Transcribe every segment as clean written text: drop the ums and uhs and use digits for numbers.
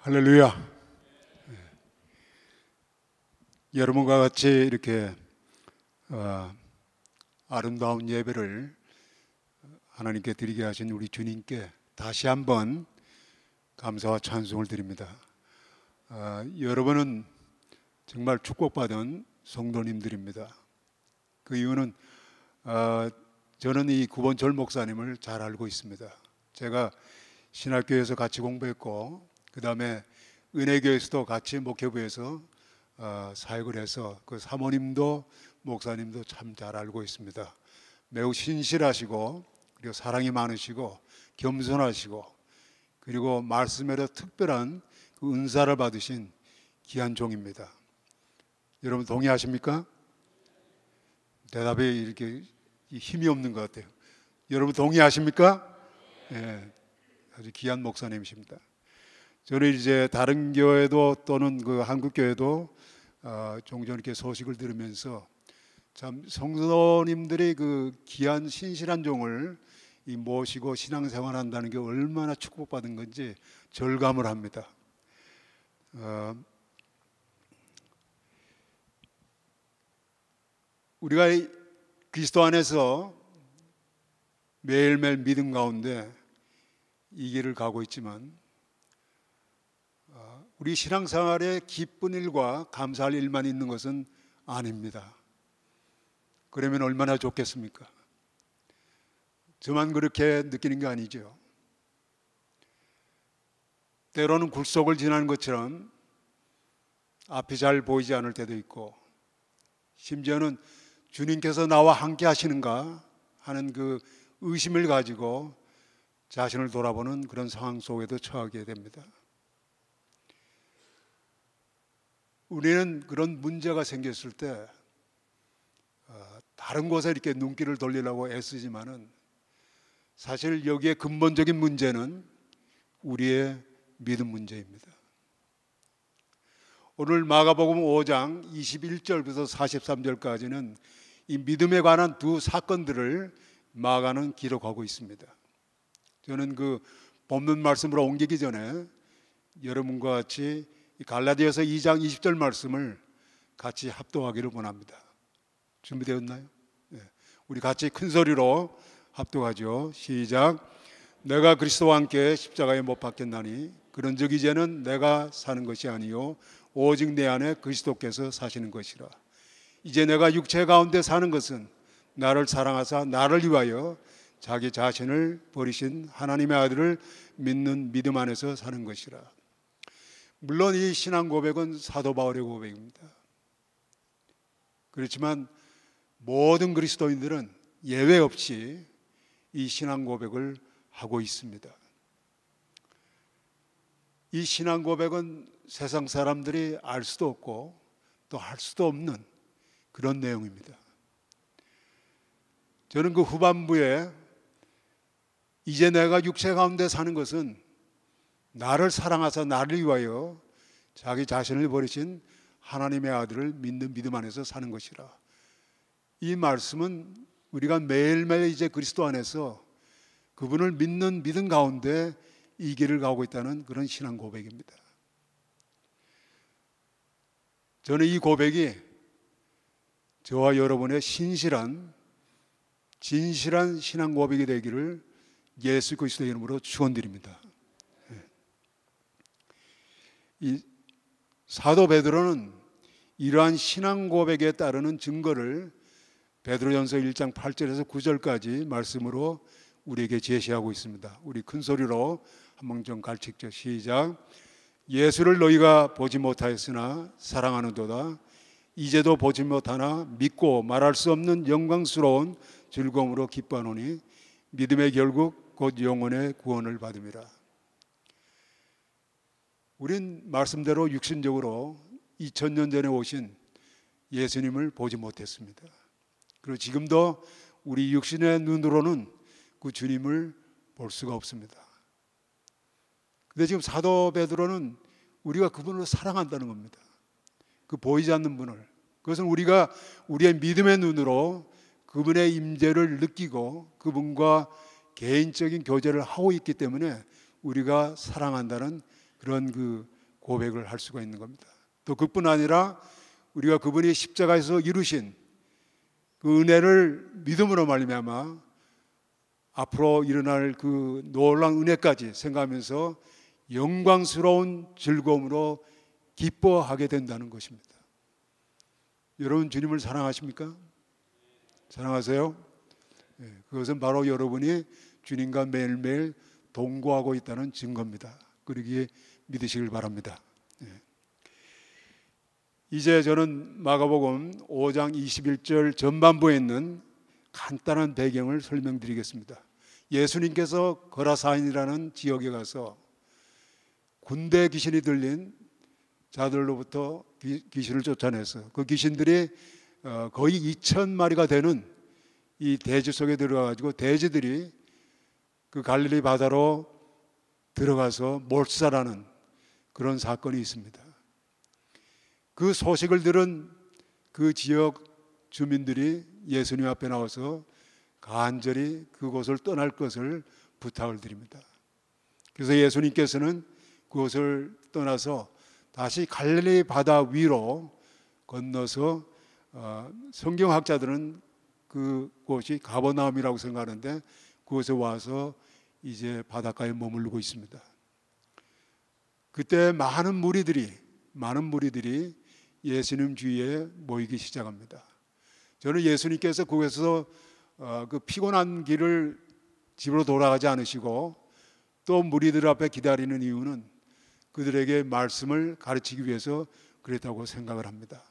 할렐루야. 여러분과 같이 이렇게 아름다운 예배를 하나님께 드리게 하신 우리 주님께 다시 한번 감사와 찬송을 드립니다. 여러분은 정말 축복받은 성도님들입니다. 그 이유는 저는 이 구본철 목사님을 잘 알고 있습니다. 제가 신학교에서 같이 공부했고, 그 다음에 은혜교에서도 같이 목회부에서 사역을 해서 그 사모님도 목사님도 참 잘 알고 있습니다. 매우 신실하시고, 그리고 사랑이 많으시고, 겸손하시고, 그리고 말씀에도 특별한 그 은사를 받으신 귀한 종입니다. 여러분 동의하십니까? 대답이 이렇게 힘이 없는 것 같아요. 여러분 동의하십니까? 예, 아주 귀한 목사님이십니다. 저는 이제 다른 교회도 또는 그 한국 교회도 종종 이렇게 소식을 들으면서 참 성도님들이 그 귀한 신실한 종을 모시고 신앙생활한다는 게 얼마나 축복받은 건지 절감을 합니다. 우리가 그리스도 안에서 매일매일 믿음 가운데 이 길을 가고 있지만 우리 신앙생활에 기쁜 일과 감사할 일만 있는 것은 아닙니다. 그러면 얼마나 좋겠습니까? 저만 그렇게 느끼는 게 아니죠. 때로는 굴속을 지나는 것처럼 앞이 잘 보이지 않을 때도 있고, 심지어는 주님께서 나와 함께 하시는가 하는 그 의심을 가지고 자신을 돌아보는 그런 상황 속에도 처하게 됩니다. 우리는 그런 문제가 생겼을 때 다른 곳에 이렇게 눈길을 돌리려고 애쓰지만은 사실 여기에 근본적인 문제는 우리의 믿음 문제입니다. 오늘 마가복음 5장 21절부터 43절까지는 이 믿음에 관한 두 사건들을 마가는 기록하고 있습니다. 저는 그 본문 말씀으로 옮기기 전에 여러분과 같이 갈라디아서 2장 20절 말씀을 같이 합독하기를 원합니다. 준비되었나요? 네. 우리 같이 큰 소리로 합독하죠. 시작. 내가 그리스도와 함께 십자가에 못 박혔나니 그런즉 이제는 내가 사는 것이 아니요 오직 내 안에 그리스도께서 사시는 것이라. 이제 내가 육체 가운데 사는 것은 나를 사랑하사 나를 위하여 자기 자신을 버리신 하나님의 아들을 믿는 믿음 안에서 사는 것이라. 물론 이 신앙 고백은 사도 바울의 고백입니다. 그렇지만 모든 그리스도인들은 예외 없이 이 신앙 고백을 하고 있습니다. 이 신앙 고백은 세상 사람들이 알 수도 없고 또 할 수도 없는 그런 내용입니다. 저는 그 후반부에 이제 내가 육체 가운데 사는 것은 나를 사랑하사 나를 위하여 자기 자신을 버리신 하나님의 아들을 믿는 믿음 안에서 사는 것이라. 이 말씀은 우리가 매일매일 이제 그리스도 안에서 그분을 믿는 믿음 가운데 이 길을 가고 있다는 그런 신앙 고백입니다. 저는 이 고백이 저와 여러분의 진실한 신앙 고백이 되기를 예수 그리스도의 이름으로 축원드립니다. 이 사도 베드로는 이러한 신앙 고백에 따르는 증거를 베드로전서 1장 8절에서 9절까지 말씀으로 우리에게 제시하고 있습니다. 우리 큰 소리로 한번 좀 가르치죠. 시작. 예수를 너희가 보지 못하였으나 사랑하는도다. 이제도 보지 못하나 믿고 말할 수 없는 영광스러운 즐거움으로 기뻐하노니 믿음의 결국 곧 영혼의 구원을 받음이라. 우린 말씀대로 육신적으로 2000년 전에 오신 예수님을 보지 못했습니다. 그리고 지금도 우리 육신의 눈으로는 그 주님을 볼 수가 없습니다. 근데 지금 사도 베드로는 우리가 그분을 사랑한다는 겁니다. 그 보이지 않는 분을. 그것은 우리가 우리의 믿음의 눈으로 그분의 임재를 느끼고 그분과 개인적인 교제를 하고 있기 때문에 우리가 사랑한다는 그런 그 고백을 할 수가 있는 겁니다. 또 그뿐 아니라 우리가 그분이 십자가에서 이루신 그 은혜를 믿음으로 말미암아 앞으로 일어날 그 놀라운 은혜까지 생각하면서 영광스러운 즐거움으로 기뻐하게 된다는 것입니다. 여러분 주님을 사랑하십니까? 사랑하세요? 그것은 바로 여러분이 주님과 매일매일 동거하고 있다는 증거입니다. 그러기에 믿으시길 바랍니다. 이제 저는 마가복음 5장 21절 전반부에 있는 간단한 배경을 설명드리겠습니다. 예수님께서 거라사인이라는 지역에 가서 군대 귀신이 들린 자들로부터 귀신을 쫓아내서 그 귀신들이 거의 2,000마리가 되는 이 대지 속에 들어가가지고 돼지들이 그 갈릴리 바다로 들어가서 몰살하는 그런 사건이 있습니다. 그 소식을 들은 그 지역 주민들이 예수님 앞에 나와서 간절히 그곳을 떠날 것을 부탁을 드립니다. 그래서 예수님께서는 그곳을 떠나서 다시 갈릴리 바다 위로 건너서 성경학자들은 그곳이 가버나움이라고 생각하는데 그곳에 와서 이제 바닷가에 머무르고 있습니다. 그때 많은 무리들이 예수님 주위에 모이기 시작합니다. 저는 예수님께서 그곳에서 그 피곤한 길을 집으로 돌아가지 않으시고 또 무리들 앞에 기다리는 이유는 그들에게 말씀을 가르치기 위해서 그랬다고 생각을 합니다.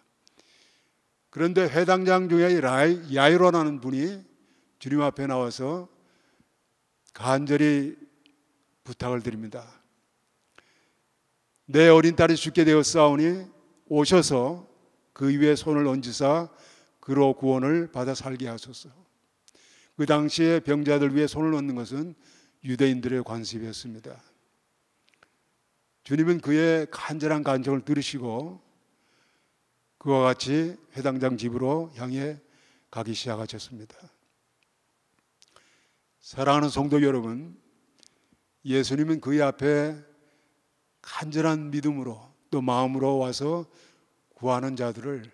그런데 회당장 중에 야이로라는 분이 주님 앞에 나와서 간절히 부탁을 드립니다. 내 어린 딸이 죽게 되었사오니 오셔서 그 위에 손을 얹으사 그로 구원을 받아 살게 하소서. 그 당시에 병자들 위에 손을 얹는 것은 유대인들의 관습이었습니다. 주님은 그의 간절한 간청을 들으시고 그와 같이 회당장 집으로 향해 가기 시작하셨습니다. 사랑하는 성도 여러분, 예수님은 그의 앞에 간절한 믿음으로 또 마음으로 와서 구하는 자들을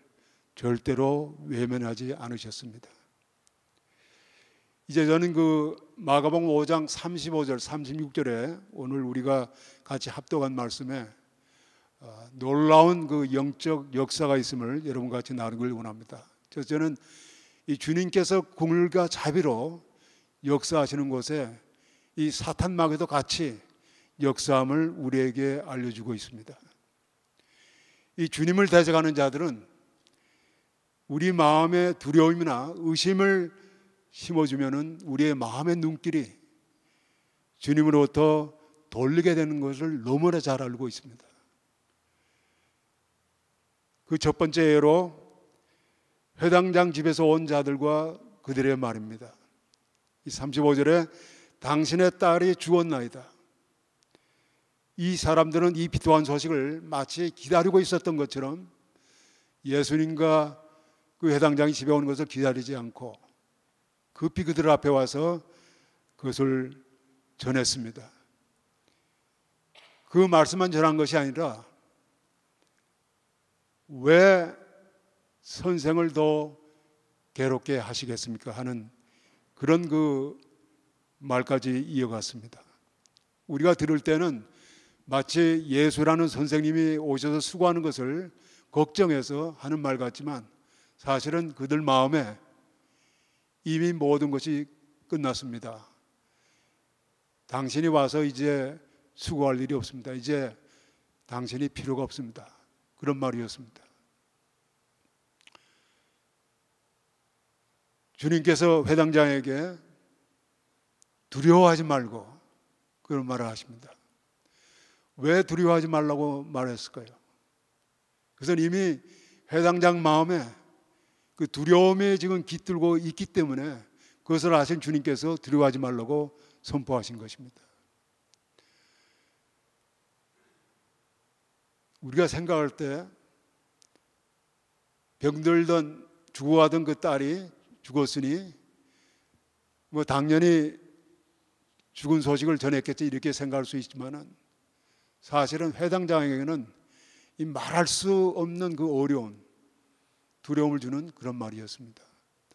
절대로 외면하지 않으셨습니다. 이제 저는 그 마가복음 5장 35절 36절에 오늘 우리가 같이 합독한 말씀에 놀라운 그 영적 역사가 있음을 여러분과 같이 나누길 원합니다. 그래서 저는 이 주님께서 국률과 자비로 역사하시는 곳에 이 사탄 마귀도 같이 역사함을 우리에게 알려주고 있습니다. 이 주님을 대적하는 자들은 우리 마음에 두려움이나 의심을 심어주면은 우리의 마음의 눈길이 주님으로부터 돌리게 되는 것을 너무나 잘 알고 있습니다. 그 첫 번째 예로 회당장 집에서 온 자들과 그들의 말입니다. 이 35절에 당신의 딸이 죽었나이다. 이 사람들은 이 비통한 소식을 마치 기다리고 있었던 것처럼 예수님과 그 회당장이 집에 오는 것을 기다리지 않고 급히 그들 앞에 와서 그것을 전했습니다. 그 말씀만 전한 것이 아니라 왜 선생을 더 괴롭게 하시겠습니까? 하는 그런 그 말까지 이어갔습니다. 우리가 들을 때는 마치 예수라는 선생님이 오셔서 수고하는 것을 걱정해서 하는 말 같지만 사실은 그들 마음에 이미 모든 것이 끝났습니다. 당신이 와서 이제 수고할 일이 없습니다. 이제 당신이 필요가 없습니다. 그런 말이었습니다. 주님께서 회당장에게 두려워하지 말고 그런 말을 하십니다. 왜 두려워하지 말라고 말했을까요? 그것은 이미 회당장 마음에 그 두려움이 지금 깃들고 있기 때문에 그것을 아신 주님께서 두려워하지 말라고 선포하신 것입니다. 우리가 생각할 때 병들던 죽어가던 그 딸이 죽었으니 뭐 당연히 죽은 소식을 전했겠지 이렇게 생각할 수 있지만은 사실은 회당장에게는 이 말할 수 없는 그 어려운, 두려움을 주는 그런 말이었습니다.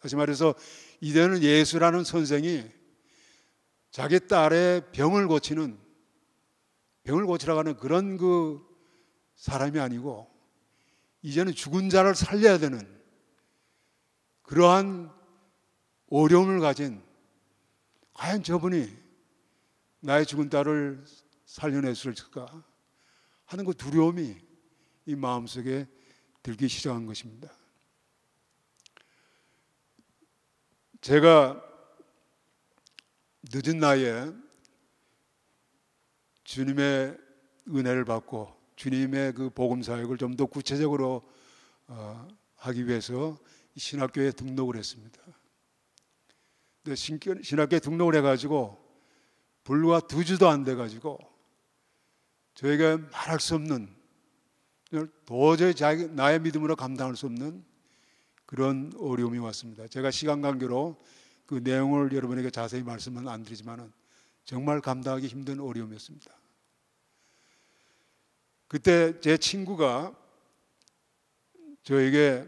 다시 말해서 이제는 예수라는 선생이 자기 딸의 병을 고치라고 하는 그런 그 사람이 아니고 이제는 죽은 자를 살려야 되는 그러한 어려움을 가진, 과연 저분이 나의 죽은 딸을 살려냈을까 하는 그 두려움이 이 마음속에 들기 시작한 것입니다. 제가 늦은 나이에 주님의 은혜를 받고 주님의 그 복음 사역을 좀 더 구체적으로 하기 위해서 신학교에 등록을 했습니다. 근데 신학교에 등록을 해가지고 불과 2주도 안 돼가지고 저에게 말할 수 없는, 도저히 나의 믿음으로 감당할 수 없는 그런 어려움이 왔습니다. 제가 시간 관계로 그 내용을 여러분에게 자세히 말씀은 안 드리지만 정말 감당하기 힘든 어려움이었습니다. 그때 제 친구가 저에게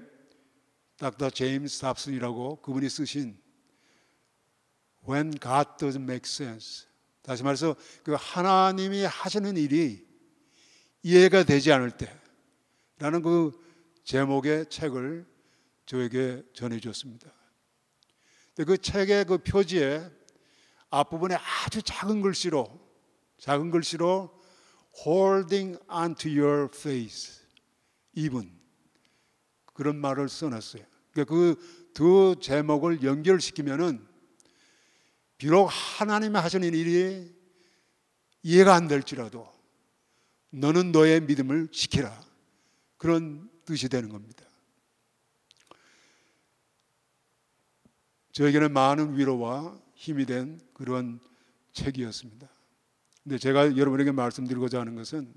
닥터 제임스 답슨이라고, 그분이 쓰신 When God Doesn't Make Sense, 다시 말해서 그 하나님이 하시는 일이 이해가 되지 않을 때라는 그 제목의 책을 저에게 전해줬습니다. 그 책의 그 표지에 앞부분에 아주 작은 글씨로 Holding onto your faith, even, 그런 말을 써놨어요. 그러니까 그 두 제목을 연결시키면은 비록 하나님이 하시는 일이 이해가 안 될지라도 너는 너의 믿음을 지키라, 그런 뜻이 되는 겁니다. 저에게는 많은 위로와 힘이 된 그런 책이었습니다. 근데 제가 여러분에게 말씀드리고자 하는 것은,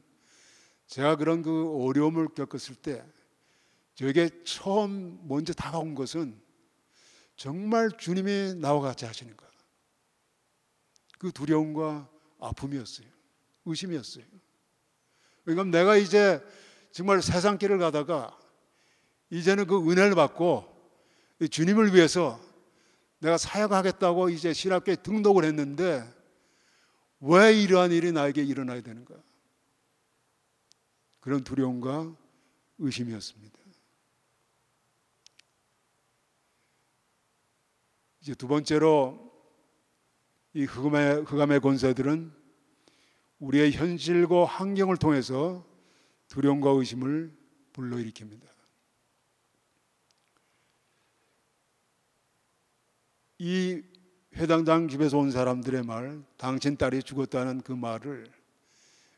제가 그런 그 어려움을 겪었을 때 저에게 처음 먼저 다가온 것은 정말 주님이 나와 같이 하시는 것, 그 두려움과 아픔이었어요. 의심이었어요. 그러니까 내가 이제 정말 세상 길을 가다가 이제는 그 은혜를 받고 주님을 위해서 내가 사역하겠다고 이제 신학교에 등록을 했는데 왜 이러한 일이 나에게 일어나야 되는가? 그런 두려움과 의심이었습니다. 이제 두 번째로, 이 흑암의 권세들은 우리의 현실과 환경을 통해서 두려움과 의심을 불러일으킵니다. 이 회당장 집에서 온 사람들의 말, 당신 딸이 죽었다는 그 말을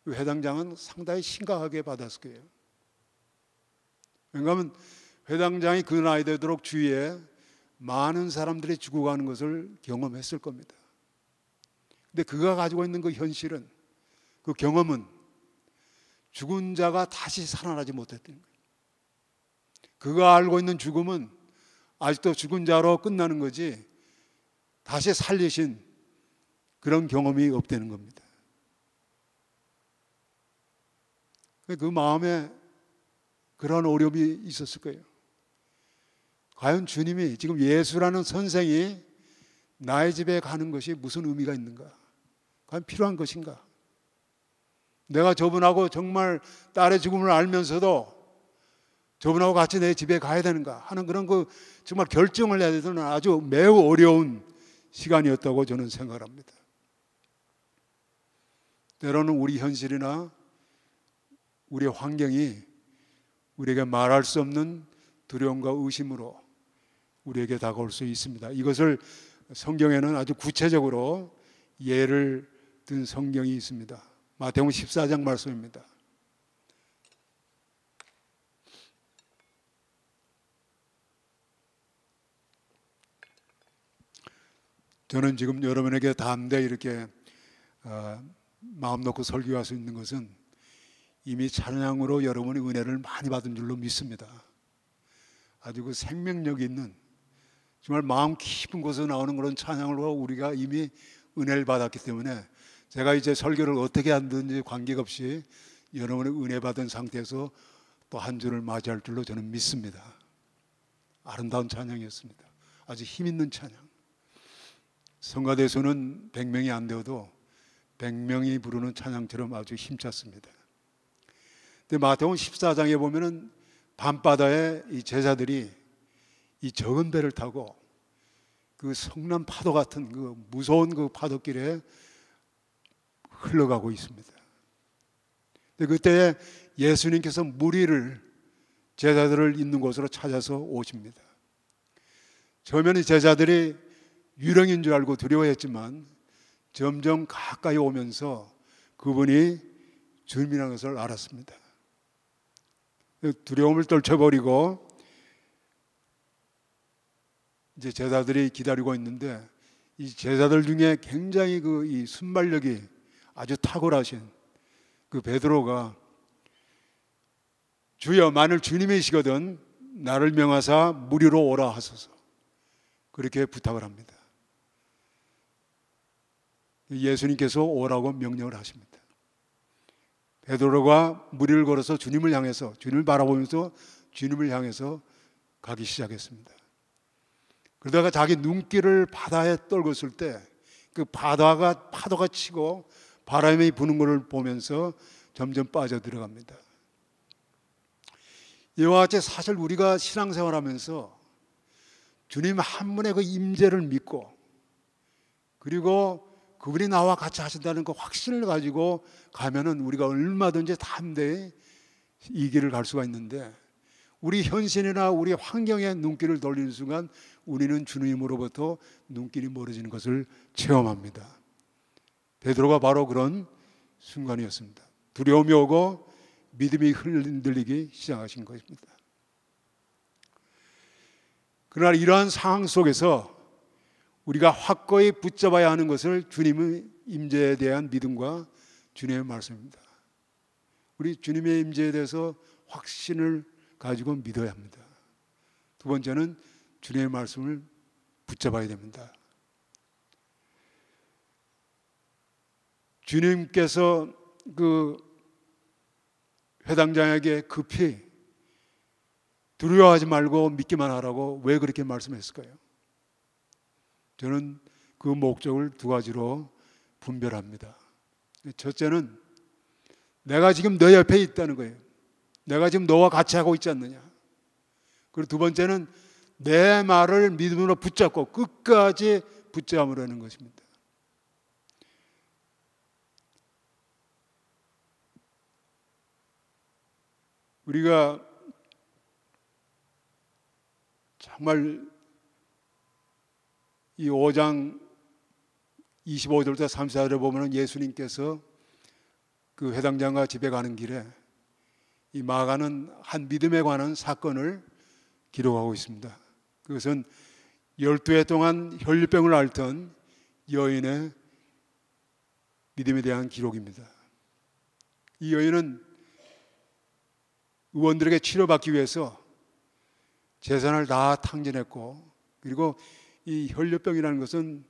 회당장은 상당히 심각하게 받았을 거예요. 왜냐하면 회당장이 그 나이 되도록 주위에 많은 사람들이 죽어가는 것을 경험했을 겁니다. 근데 그가 가지고 있는 그 현실은, 그 경험은 죽은 자가 다시 살아나지 못했다는 거예요. 그가 알고 있는 죽음은 아직도 죽은 자로 끝나는 거지 다시 살리신 그런 경험이 없다는 겁니다. 그 마음에 그런 어려움이 있었을 거예요. 과연 주님이, 지금 예수라는 선생이 나의 집에 가는 것이 무슨 의미가 있는가? 과연 필요한 것인가? 내가 저분하고 정말 딸의 죽음을 알면서도 저분하고 같이 내 집에 가야 되는가 하는 그런 그 정말 결정을 해야 되는 아주 매우 어려운 시간이었다고 저는 생각합니다. 때로는 우리 현실이나 우리의 환경이 우리에게 말할 수 없는 두려움과 의심으로 우리에게 다가올 수 있습니다. 이것을 성경에는 아주 구체적으로 예를 든 성경이 있습니다. 마태복음 14장 말씀입니다. 저는 지금 여러분에게 담대히 이렇게 마음 놓고 설교할 수 있는 것은 이미 찬양으로 여러분의 은혜를 많이 받은 줄로 믿습니다. 아주 그 생명력 있는, 정말 마음 깊은 곳에서 나오는 그런 찬양으로 우리가 이미 은혜를 받았기 때문에 제가 이제 설교를 어떻게 하든지 관계없이 여러분의 은혜 받은 상태에서 또 한 주를 맞이할 줄로 저는 믿습니다. 아름다운 찬양이었습니다. 아주 힘 있는 찬양. 성가대에서는 100명이 안 되어도 100명이 부르는 찬양처럼 아주 힘찼습니다. 근데 마태복음 14장에 보면은 밤바다에 이 제자들이 이 적은 배를 타고 그 성난 파도 같은 그 무서운 그 파도길에 흘러가고 있습니다. 근데 그때 예수님께서 무리를 제자들을 있는 곳으로 찾아서 오십니다. 처음에는 제자들이 유령인 줄 알고 두려워했지만 점점 가까이 오면서 그분이 주님이라는 것을 알았습니다. 두려움을 떨쳐버리고 이제 제자들이 기다리고 있는데 이 제자들 중에 굉장히 이 순발력이 아주 탁월하신 그 베드로가 주여 만일 주님이시거든 나를 명하사 무리로 오라 하소서 그렇게 부탁을 합니다. 예수님께서 오라고 명령을 하십니다. 베드로가 무리를 걸어서 주님을 향해서 주님을 바라보면서 주님을 향해서 가기 시작했습니다. 그러다가 자기 눈길을 바다에 떨궜을 때 그 바다가 파도가 치고 바람이 부는 것을 보면서 점점 빠져들어갑니다. 이와 같이 사실 우리가 신앙생활하면서 주님 한 분의 그 임재를 믿고 그리고 그분이 나와 같이 하신다는 그 확신을 가지고 가면은 우리가 얼마든지 담대히 이 길을 갈 수가 있는데 우리 현실이나 우리 환경에 눈길을 돌리는 순간 우리는 주님으로부터 눈길이 멀어지는 것을 체험합니다. 베드로가 바로 그런 순간이었습니다. 두려움이 오고 믿음이 흔들리기 시작하신 것입니다. 그러나 이러한 상황 속에서 우리가 확고히 붙잡아야 하는 것을 주님의 임재에 대한 믿음과 주님의 말씀입니다. 우리 주님의 임재에 대해서 확신을 가지고 믿어야 합니다. 두 번째는 주님의 말씀을 붙잡아야 됩니다. 주님께서 그 회당장에게 급히 두려워하지 말고 믿기만 하라고 왜 그렇게 말씀했을까요? 저는 그 목적을 두 가지로 분별합니다. 첫째는 내가 지금 너 옆에 있다는 거예요. 내가 지금 너와 같이 하고 있지 않느냐. 그리고 두 번째는 내 말을 믿음으로 붙잡고 끝까지 붙잡으려는 것입니다. 우리가 정말 이 5장 25절부터 34절에 보면 예수님께서 그 회당장과 집에 가는 길에 이 마가는 한 믿음에 관한 사건을 기록하고 있습니다. 그것은 12해 동안 혈류병을 앓던 여인의 믿음에 대한 기록입니다. 이 여인은 의원들에게 치료받기 위해서 재산을 다 탕진했고 그리고 이 혈류병이라는 것은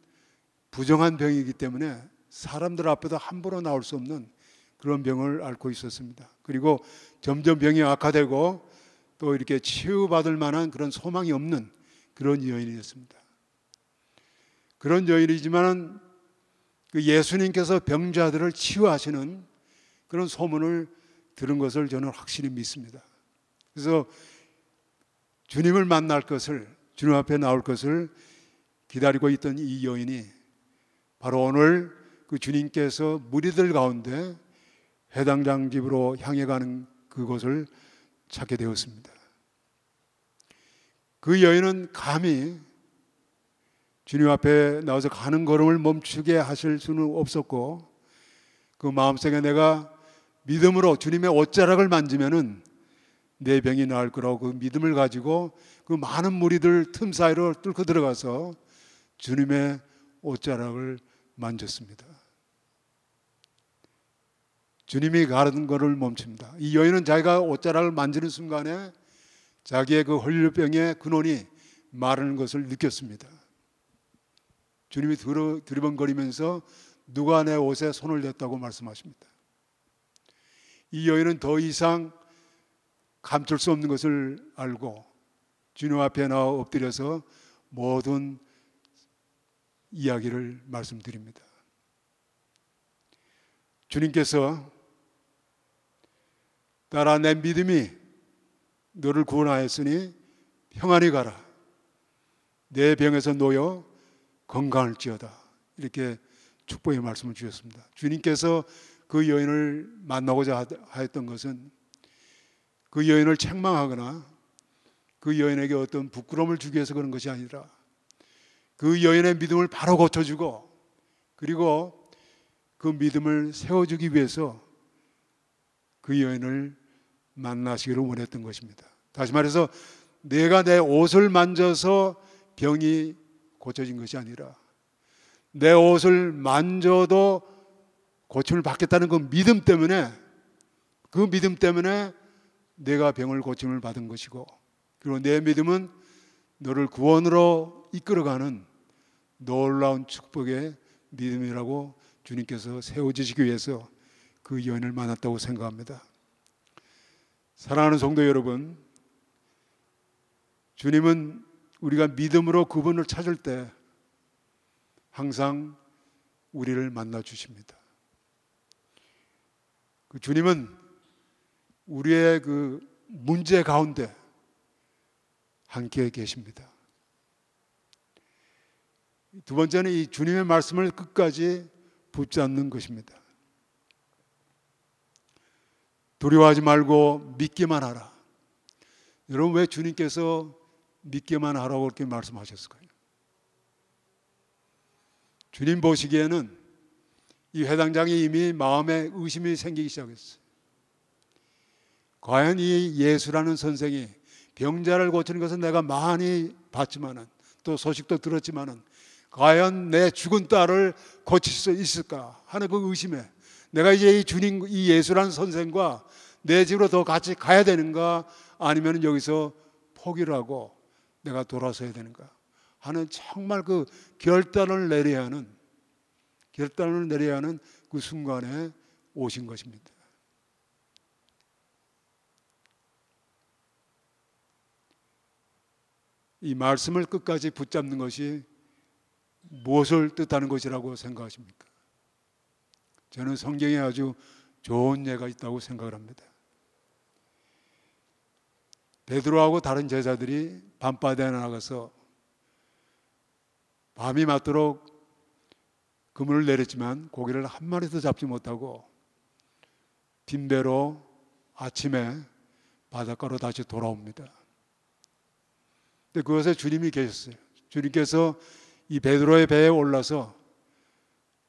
부정한 병이기 때문에 사람들 앞에도 함부로 나올 수 없는 그런 병을 앓고 있었습니다. 그리고 점점 병이 악화되고 또 이렇게 치유받을 만한 그런 소망이 없는 그런 여인이었습니다. 그런 여인이지만 그 예수님께서 병자들을 치유하시는 그런 소문을 들은 것을 저는 확실히 믿습니다. 그래서 주님을 만날 것을, 주님 앞에 나올 것을 기다리고 있던 이 여인이 바로 오늘 그 주님께서 무리들 가운데 회당장 집으로 향해 가는 그곳을 찾게 되었습니다. 그 여인은 감히 주님 앞에 나와서 가는 걸음을 멈추게 하실 수는 없었고 그 마음속에 내가 믿음으로 주님의 옷자락을 만지면은 내 병이 나을 거라고 그 믿음을 가지고 그 많은 무리들 틈 사이로 뚫고 들어가서 주님의 옷자락을 만졌습니다. 주님이 가는 것을 멈춥니다. 이 여인은 자기가 옷자락을 만지는 순간에 자기의 그 혈류병의 근원이 마르는 것을 느꼈습니다. 주님이 두리번거리면서 누가 내 옷에 손을 댔다고 말씀하십니다. 이 여인은 더 이상 감출 수 없는 것을 알고 주님 앞에 나와 엎드려서 모든 이야기를 말씀드립니다. 주님께서 딸아, 내 믿음이 너를 구원하였으니 평안히 가라. 내 병에서 놓여 건강할지어다. 이렇게 축복의 말씀을 주셨습니다. 주님께서 그 여인을 만나고자 하였던 것은 그 여인을 책망하거나 그 여인에게 어떤 부끄러움을 주기 위해서 그런 것이 아니라 그 여인의 믿음을 바로 고쳐주고 그리고 그 믿음을 세워주기 위해서 그 여인을 만나시기를 원했던 것입니다. 다시 말해서 내가 내 옷을 만져서 병이 고쳐진 것이 아니라 내 옷을 만져도 고침을 받겠다는 그 믿음 때문에 내가 병을 고침을 받은 것이고 그리고 내 믿음은 너를 구원으로 이끌어가는 놀라운 축복의 믿음이라고 주님께서 세워주시기 위해서 그 여인을 만났다고 생각합니다. 사랑하는 성도 여러분, 주님은 우리가 믿음으로 그분을 찾을 때 항상 우리를 만나 주십니다. 그 주님은 우리의 그 문제 가운데 함께 계십니다. 두 번째는 이 주님의 말씀을 끝까지 붙잡는 것입니다. 두려워하지 말고 믿기만 하라. 여러분, 왜 주님께서 믿기만 하라고 그렇게 말씀하셨을까요? 주님 보시기에는 이 회당장이 이미 마음에 의심이 생기기 시작했어요. 과연 이 예수라는 선생이 병자를 고치는 것은 내가 많이 봤지만은 또 소식도 들었지만은 과연 내 죽은 딸을 고칠 수 있을까 하는 그 의심에 내가 이제 이 주님, 이 예수라는 선생과 내 집으로 더 같이 가야 되는가 아니면 여기서 포기를 하고 내가 돌아서야 되는가 하는 정말 그 결단을 내려야 하는 그 순간에 오신 것입니다. 이 말씀을 끝까지 붙잡는 것이 무엇을 뜻하는 것이라고 생각하십니까? 저는 성경에 아주 좋은 예가 있다고 생각을 합니다. 베드로하고 다른 제자들이 밤바다에 나가서 밤이 맞도록 그물을 내렸지만 고기를 한 마리도 잡지 못하고 빈배로 아침에 바닷가로 다시 돌아옵니다. 근데 그것에 주님이 계셨어요. 주님께서 이 베드로의 배에 올라서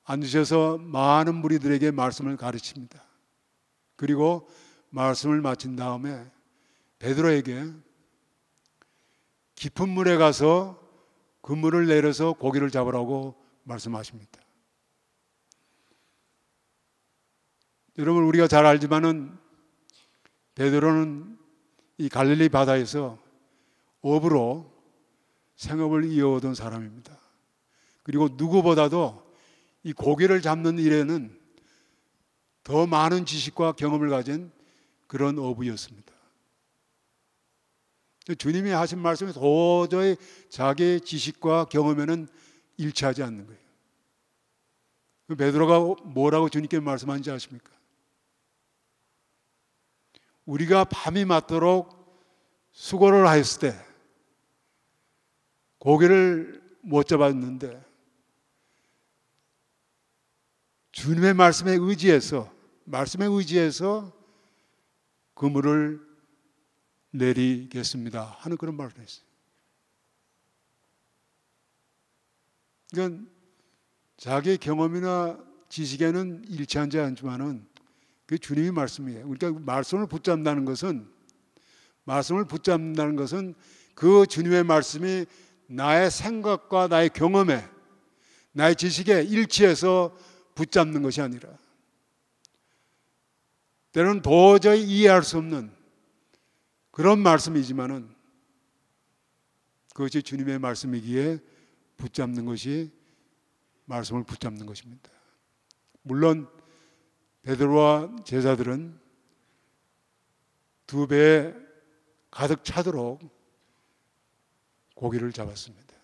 앉으셔서 많은 무리들에게 말씀을 가르칩니다. 그리고 말씀을 마친 다음에 베드로에게 깊은 물에 가서 그물을 내려서 고기를 잡으라고 말씀하십니다. 여러분, 우리가 잘 알지만은 베드로는 이 갈릴리 바다에서 어부로 생업을 이어오던 사람입니다. 그리고 누구보다도 이 고기를 잡는 일에는 더 많은 지식과 경험을 가진 그런 어부였습니다. 주님이 하신 말씀이 도저히 자기의 지식과 경험에는 일치하지 않는 거예요. 베드로가 뭐라고 주님께 말씀하는지 아십니까? 우리가 밤이 맞도록 수고를 하였을 때 고기를 못 잡았는데 주님의 말씀에 의지해서 그물을 내리겠습니다 하는 그런 말을 했어요. 그러니까 자기의 경험이나 지식에는 일치하지 않지만은 그게 주님의 말씀이에요. 그러니까 말씀을 붙잡는다는 것은 그 주님의 말씀이 나의 생각과 나의 경험에, 나의 지식에 일치해서 붙잡는 것이 아니라 때로는 도저히 이해할 수 없는 그런 말씀이지만은 그것이 주님의 말씀이기에 붙잡는 것이 말씀을 붙잡는 것입니다. 물론 베드로와 제자들은 2배 가득 차도록 고기를 잡았습니다.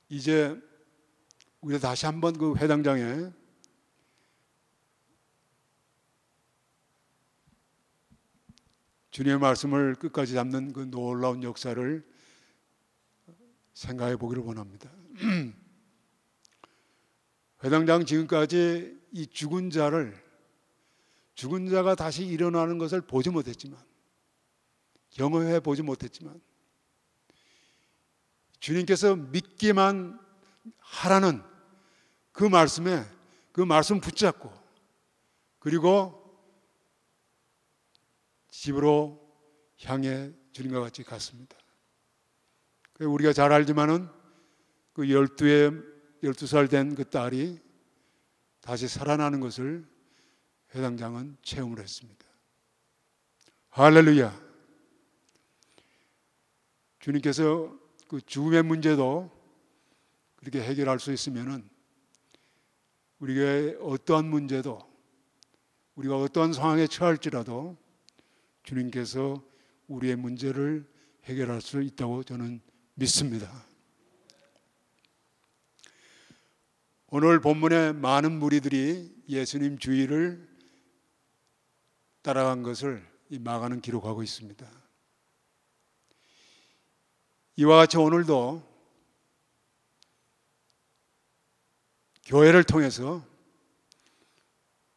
이제 우리가 다시 한번 그 회당장에 주님의 말씀을 끝까지 잡는 그 놀라운 역사를 생각해 보기를 원합니다. 회당장 지금까지 이 죽은 자가 다시 일어나는 것을 보지 못했지만, 경험해 보지 못했지만, 주님께서 믿기만 하라는 그 말씀에 그 말씀 붙잡고, 그리고 집으로 향해 주님과 같이 갔습니다. 우리가 잘 알지만은 그 12살 된 그 딸이 다시 살아나는 것을 회당장은 체험을 했습니다. 할렐루야. 주님께서 그 죽음의 문제도 그렇게 해결할 수 있으면은 우리가 어떠한 문제도, 우리가 어떠한 상황에 처할지라도 주님께서 우리의 문제를 해결할 수 있다고 저는 믿습니다. 오늘 본문에 많은 무리들이 예수님 주위를 따라간 것을 이 마가는 기록하고 있습니다. 이와 같이 오늘도 교회를 통해서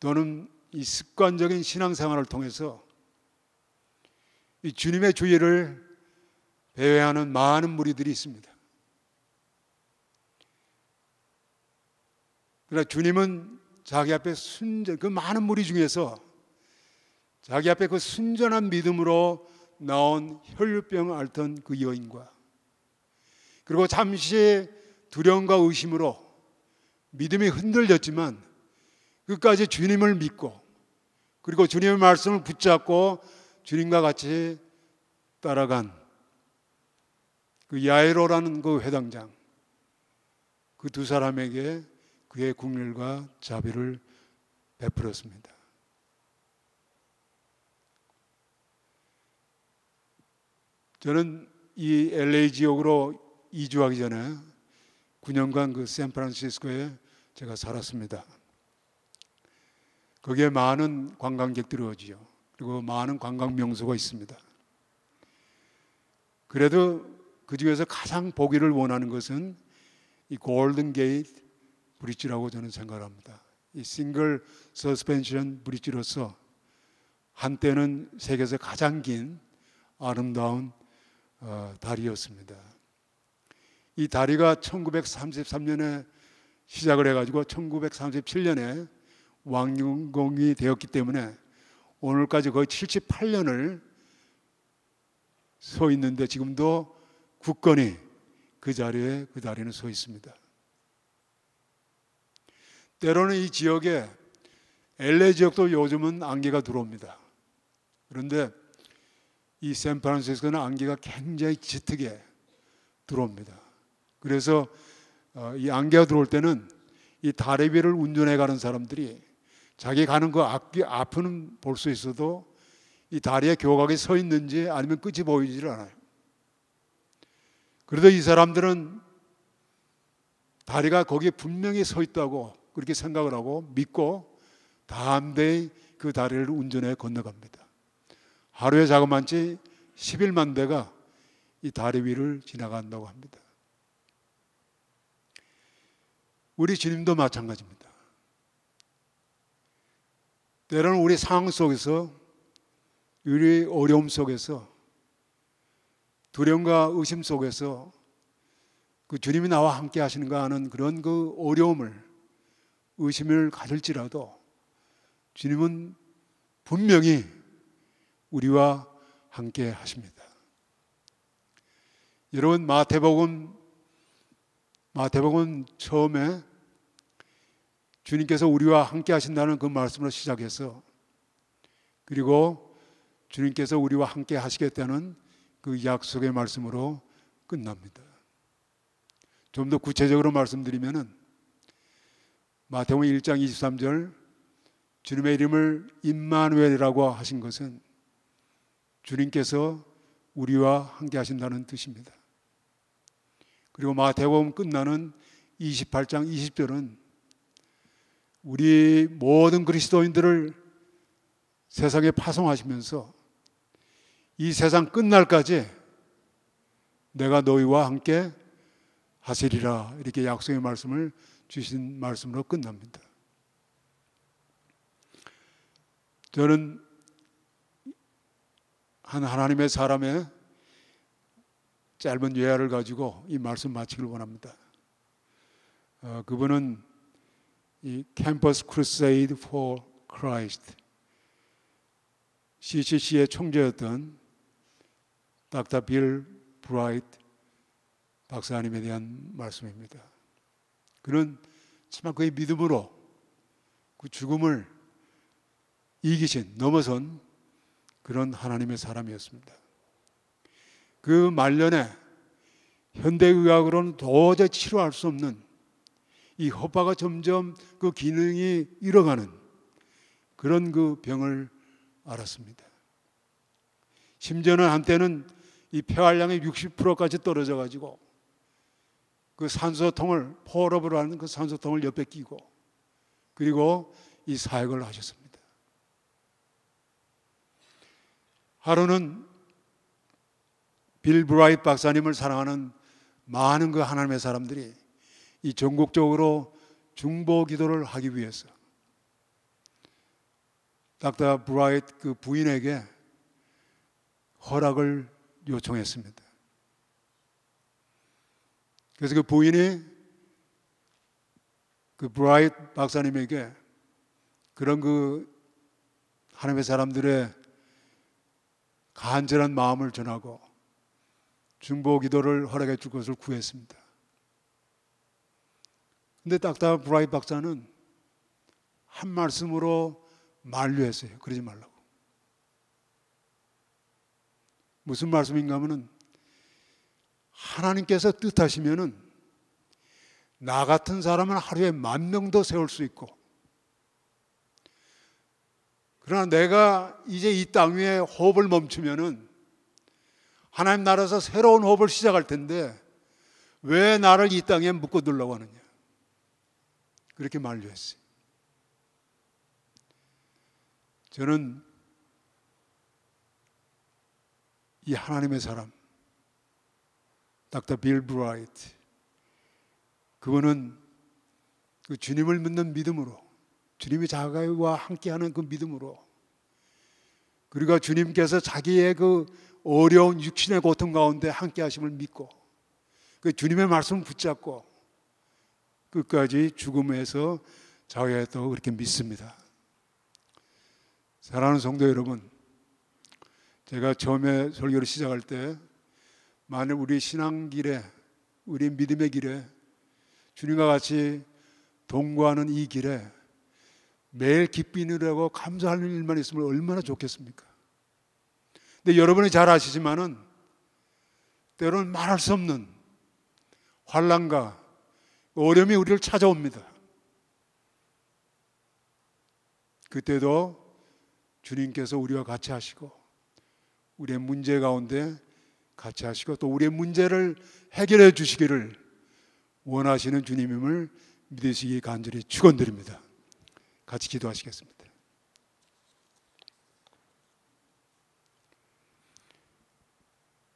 또는 이 습관적인 신앙생활을 통해서 이 주님의 주위를 배회하는 많은 무리들이 있습니다. 그러나 주님은 자기 앞에 그 많은 무리 중에서 자기 앞에 그 순전한 믿음으로 나온 혈류병 앓던 그 여인과, 그리고 잠시 두려움과 의심으로 믿음이 흔들렸지만 끝까지 주님을 믿고, 그리고 주님의 말씀을 붙잡고 주님과 같이 따라간 그 야이로라는 그 회당장, 그 2사람에게 그의 긍휼과 자비를 베풀었습니다. 저는 이 LA 지역으로 이주하기 전에 9년간 그 샌프란시스코에 제가 살았습니다. 거기에 많은 관광객들이 오지요. 그리고 많은 관광 명소가 있습니다. 그래도 그 중에서 가장 보기를 원하는 것은 이 골든 게이트 브릿지라고 저는 생각합니다. 이 싱글 서스펜션 브릿지로서 한때는 세계에서 가장 긴 아름다운 다리였습니다. 이 다리가 1933년에 시작을 해가지고 1937년에 완공이 되었기 때문에 오늘까지 거의 78년을 서 있는데 지금도 굳건히 그 자리에 그 다리는 서 있습니다. 때로는 이 지역에 LA 지역도 요즘은 안개가 들어옵니다. 그런데 이 샌프란시스코는 안개가 굉장히 짙게 들어옵니다. 그래서 이 안개가 들어올 때는 이 다리 위를 운전해 가는 사람들이 자기 가는 그 앞은 볼 수 있어도 이 다리에 교각이 서 있는지 아니면 끝이 보이질 않아요. 그래도 이 사람들은 다리가 거기에 분명히 서 있다고 그렇게 생각을 하고 믿고 담대히 그 다리를 운전해 건너갑니다. 하루에 자그만치 11만 대가 이 다리 위를 지나간다고 합니다. 우리 주님도 마찬가지입니다. 때로는 우리 상황 속에서, 우리 어려움 속에서, 두려움과 의심 속에서 그 주님이 나와 함께 하시는가 하는 그런 그 어려움을, 의심을 가질지라도 주님은 분명히 우리와 함께 하십니다. 여러분, 마태복음 처음에 주님께서 우리와 함께 하신다는 그 말씀으로 시작해서, 그리고 주님께서 우리와 함께 하시겠다는 그 약속의 말씀으로 끝납니다. 좀 더 구체적으로 말씀드리면은 마태복음 1장 23절 주님의 이름을 임마누엘이라고 하신 것은 주님께서 우리와 함께 하신다는 뜻입니다. 그리고 마태복음 끝나는 28장 20절은 우리 모든 그리스도인들을 세상에 파송하시면서 이 세상 끝날까지 내가 너희와 함께 하시리라, 이렇게 약속의 말씀을 주신 말씀으로 끝납니다. 저는 한 하나님의 사람의 짧은 예화를 가지고 이 말씀 마치길 원합니다. 그분은 이 캠퍼스 크루세이드 for Christ CCC의 총재였던 닥터 빌 브라이트 박사님에 대한 말씀입니다. 그는 정말 그의 믿음으로 그 죽음을 이기신, 넘어선 그런 하나님의 사람이었습니다. 그 말년에 현대의학으로는 도저히 치료할 수 없는 이 허파가 점점 그 기능이 잃어가는 그런 그 병을 앓았습니다. 심지어는 한때는 이 폐활량이 60%까지 떨어져 가지고 그 산소통을, 포럽을 하는 그 산소통을 옆에 끼고 그리고 이 사역을 하셨습니다. 하루는 빌 브라이트 박사님을 사랑하는 많은 그 하나님의 사람들이 이 전국적으로 중보 기도를 하기 위해서 닥터 브라이트 그 부인에게 허락을 요청했습니다. 그래서 그 부인이 그 브라이트 박사님에게 그런 그 하나님의 사람들의 간절한 마음을 전하고 중보 기도를 허락해 줄 것을 구했습니다. 근데 닥터 브라이트 박사는 한 말씀으로 만류했어요. 그러지 말라고. 무슨 말씀인가 하면은 하나님께서 뜻하시면은 나 같은 사람은 하루에 10,000명도 세울 수 있고, 그러나 내가 이제 이 땅 위에 호흡을 멈추면은 하나님 나라에서 새로운 호흡을 시작할 텐데 왜 나를 이 땅에 묶어두려고 하느냐, 그렇게 만류했어요. 저는 이 하나님의 사람 닥터 빌 브라이트, 그분은 그 주님을 믿는 믿음으로, 주님이 자기와 함께하는 그 믿음으로, 그리고 주님께서 자기의 그 어려운 육신의 고통 가운데 함께하심을 믿고 그 주님의 말씀을 붙잡고 끝까지 죽음에서 자유했다고 그렇게 믿습니다. 사랑하는 성도 여러분, 제가 처음에 설교를 시작할 때 만일 우리 신앙길에, 우리 믿음의 길에 주님과 같이 동거하는 이 길에 매일 기쁨이 누리고 감사하는 일만 있으면 얼마나 좋겠습니까? 근데 여러분이 잘 아시지만은 때로는 말할 수 없는 환난과 어려움이 우리를 찾아옵니다. 그때도 주님께서 우리와 같이 하시고 우리의 문제 가운데 같이 하시고 또 우리의 문제를 해결해 주시기를 원하시는 주님임을 믿으시기 간절히 축원드립니다. 같이 기도하시겠습니다.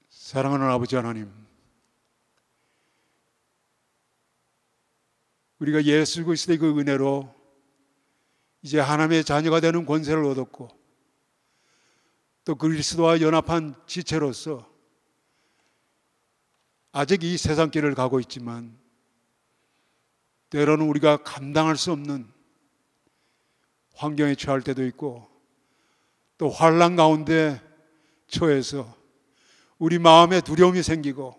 사랑하는 아버지 하나님, 우리가 예수 그리스도의 그 은혜로 이제 하나님의 자녀가 되는 권세를 얻었고 또 그리스도와 연합한 지체로서 아직 이 세상길을 가고 있지만 때로는 우리가 감당할 수 없는 환경에 처할 때도 있고 또 환난 가운데 처해서 우리 마음에 두려움이 생기고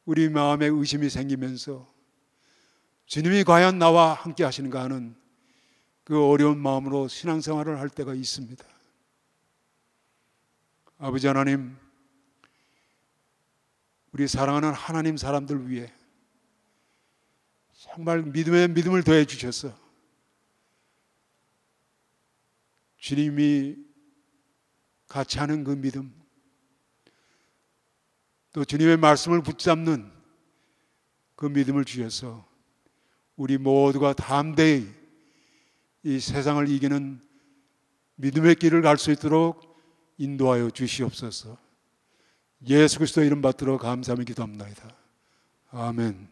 우리 마음에 의심이 생기면서 주님이 과연 나와 함께 하시는가 하는 그 어려운 마음으로 신앙생활을 할 때가 있습니다. 아버지 하나님, 우리 사랑하는 하나님 사람들 위해 정말 믿음에 믿음을 더해 주셔서 주님이 같이 하는 그 믿음, 또 주님의 말씀을 붙잡는 그 믿음을 주셔서 우리 모두가 담대히 이 세상을 이기는 믿음의 길을 갈 수 있도록 인도하여 주시옵소서. 예수 그리스도 이름 받들어 감사하며 기도합니다. 아멘.